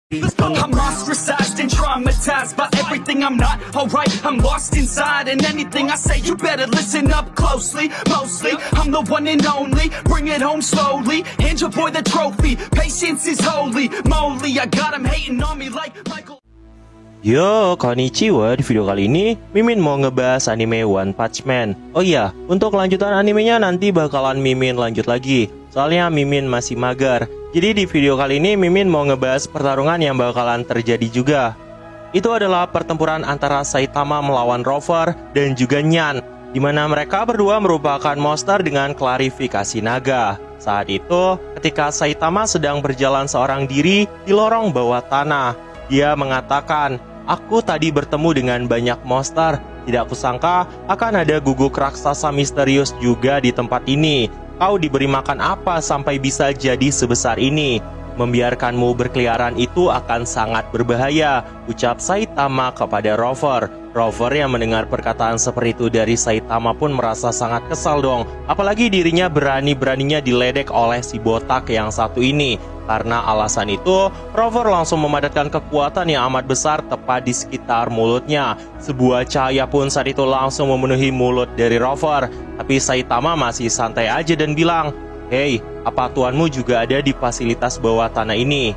I'm ostracized and traumatized by everything I'm not alright. I'm lost inside, and anything I say you better listen up closely. Mostly, I'm the one and only. Bring it home slowly. Hand your boy the trophy. Patience is holy moly. I got him hating on me like Michael. Yo, konnichiwa. Di video kali ini Mimin mau ngebahas anime One Punch Man. Oh iya, untuk lanjutan animenya nanti bakalan Mimin lanjut lagi. Soalnya Mimin masih mager. Jadi di video kali ini Mimin mau ngebahas pertarungan yang bakalan terjadi juga. Itu adalah pertempuran antara Saitama melawan Rover dan juga Nyan, di mana mereka berdua merupakan monster dengan klarifikasi naga. Saat itu, ketika Saitama sedang berjalan seorang diri di lorong bawah tanah, dia mengatakan, "Aku tadi bertemu dengan banyak monster. Tidak kusangka akan ada guguk raksasa misterius juga di tempat ini. Kau diberi makan apa sampai bisa jadi sebesar ini? Membiarkanmu berkeliaran itu akan sangat berbahaya," ucap Saitama kepada Rover. Rover yang mendengar perkataan seperti itu dari Saitama pun merasa sangat kesal dong. Apalagi dirinya berani-beraninya diledek oleh si botak yang satu ini. Karena alasan itu, Rover langsung memadatkan kekuatan yang amat besar tepat di sekitar mulutnya. Sebuah cahaya pun saat itu langsung memenuhi mulut dari Rover. Tapi Saitama masih santai aja dan bilang, "Hei, apa tuanmu juga ada di fasilitas bawah tanah ini?"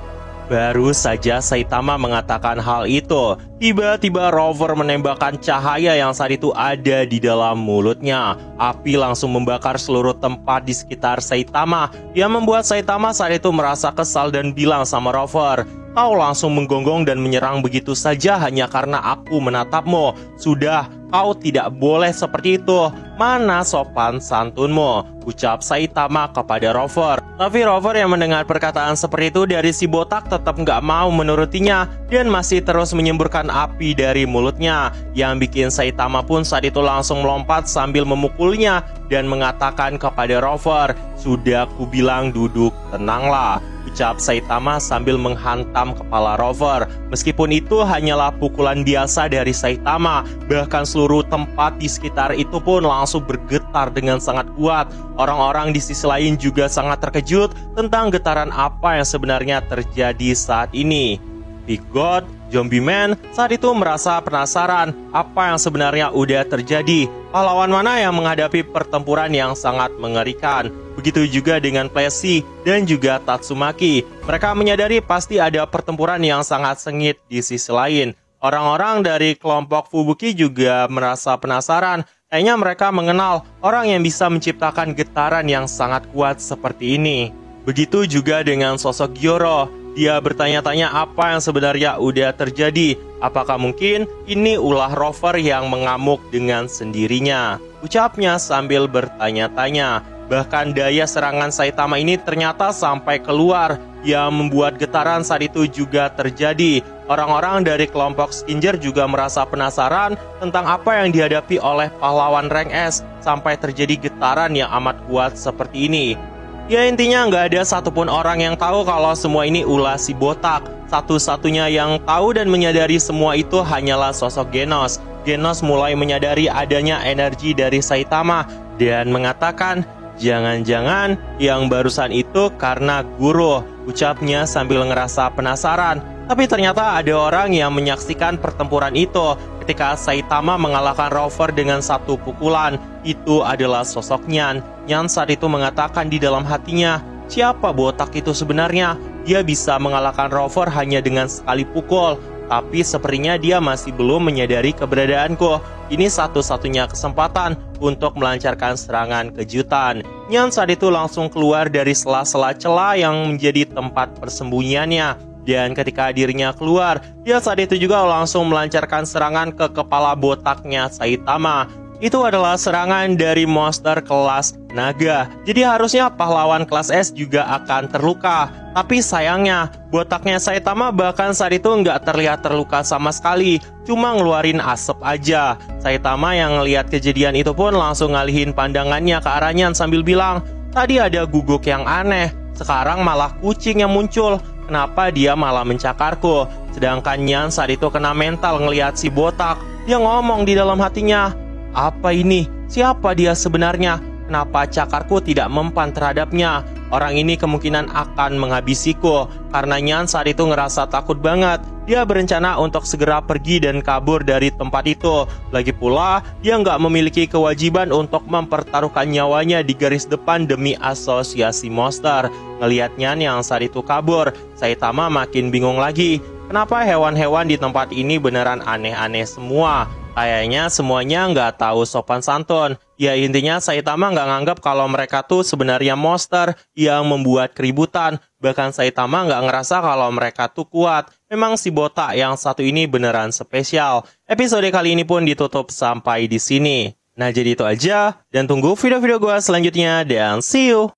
Baru saja Saitama mengatakan hal itu, tiba-tiba Rover menembakkan cahaya yang saat itu ada di dalam mulutnya. Api langsung membakar seluruh tempat di sekitar Saitama, yang membuat Saitama saat itu merasa kesal dan bilang sama Rover, "Kau langsung menggonggong dan menyerang begitu saja hanya karena aku menatapmu. Sudah, kau tidak boleh seperti itu. Mana sopan santunmu?" ucap Saitama kepada Rover. Tapi Rover yang mendengar perkataan seperti itu dari si botak tetap nggak mau menurutinya dan masih terus menyemburkan api dari mulutnya, yang bikin Saitama pun saat itu langsung melompat sambil memukulnya dan mengatakan kepada Rover, "Sudah kubilang duduk, tenanglah," ucap Saitama sambil menghantam kepala Rover. Meskipun itu hanyalah pukulan biasa dari Saitama, bahkan seluruh tempat di sekitar itu pun langsung bergetar dengan sangat kuat. Orang-orang di sisi lain juga sangat terkejut tentang getaran apa yang sebenarnya terjadi saat ini. Big God, Zombie Man saat itu merasa penasaran apa yang sebenarnya udah terjadi. Pahlawan mana yang menghadapi pertempuran yang sangat mengerikan. Begitu juga dengan Plessy dan juga Tatsumaki. Mereka menyadari pasti ada pertempuran yang sangat sengit di sisi lain. Orang-orang dari kelompok Fubuki juga merasa penasaran. Kayaknya mereka mengenal orang yang bisa menciptakan getaran yang sangat kuat seperti ini. Begitu juga dengan sosok Gyoro. Dia bertanya-tanya apa yang sebenarnya udah terjadi. Apakah mungkin ini ulah Rover yang mengamuk dengan sendirinya? Ucapnya sambil bertanya-tanya. Bahkan daya serangan Saitama ini ternyata sampai keluar, yang membuat getaran saat itu juga terjadi. Orang-orang dari kelompok Skinger juga merasa penasaran tentang apa yang dihadapi oleh pahlawan rank S sampai terjadi getaran yang amat kuat seperti ini. Ya intinya nggak ada satupun orang yang tahu kalau semua ini ulah si botak. Satu-satunya yang tahu dan menyadari semua itu hanyalah sosok Genos. Genos mulai menyadari adanya energi dari Saitama dan mengatakan, "Jangan-jangan yang barusan itu karena guru," ucapnya sambil ngerasa penasaran. Tapi ternyata ada orang yang menyaksikan pertempuran itu ketika Saitama mengalahkan Rover dengan satu pukulan. Itu adalah sosok Nyan. Nyan saat itu mengatakan di dalam hatinya, "Siapa botak itu sebenarnya? Dia bisa mengalahkan Rover hanya dengan sekali pukul. Tapi sepertinya dia masih belum menyadari keberadaanku. Ini satu-satunya kesempatan untuk melancarkan serangan kejutan." Nyan saat itu langsung keluar dari sela-sela celah yang menjadi tempat persembunyiannya. Dan ketika dirinya keluar, dia saat itu juga langsung melancarkan serangan ke kepala botaknya Saitama. Itu adalah serangan dari monster kelas naga. Jadi harusnya pahlawan kelas S juga akan terluka. Tapi sayangnya, botaknya Saitama bahkan saat itu nggak terlihat terluka sama sekali. Cuma ngeluarin asap aja. Saitama yang ngelihat kejadian itu pun langsung ngalihin pandangannya ke arahnya sambil bilang, "Tadi ada guguk yang aneh. Sekarang malah kucing yang muncul. Kenapa dia malah mencakarku?" Sedangkan Nyan saat itu kena mental ngelihat si botak. Dia ngomong di dalam hatinya, "Apa ini? Siapa dia sebenarnya? kenapa cakarku tidak mempan terhadapnya. Orang ini kemungkinan akan menghabisiku. Karena Nyan saat itu ngerasa takut banget. Dia berencana untuk segera pergi dan kabur dari tempat itu. Lagi pula, dia nggak memiliki kewajiban untuk mempertaruhkan nyawanya di garis depan demi asosiasi monster. Ngelihat Nyan yang saat itu kabur, Saitama makin bingung lagi. Kenapa hewan-hewan di tempat ini beneran aneh-aneh semua? Kayaknya semuanya nggak tahu sopan santun. Ya intinya Saitama nggak nganggap kalau mereka tuh sebenarnya monster yang membuat keributan. Bahkan Saitama nggak ngerasa kalau mereka tuh kuat. Memang si botak yang satu ini beneran spesial. Episode kali ini pun ditutup sampai di sini. Nah jadi itu aja. Dan tunggu video-video gue selanjutnya dan see you!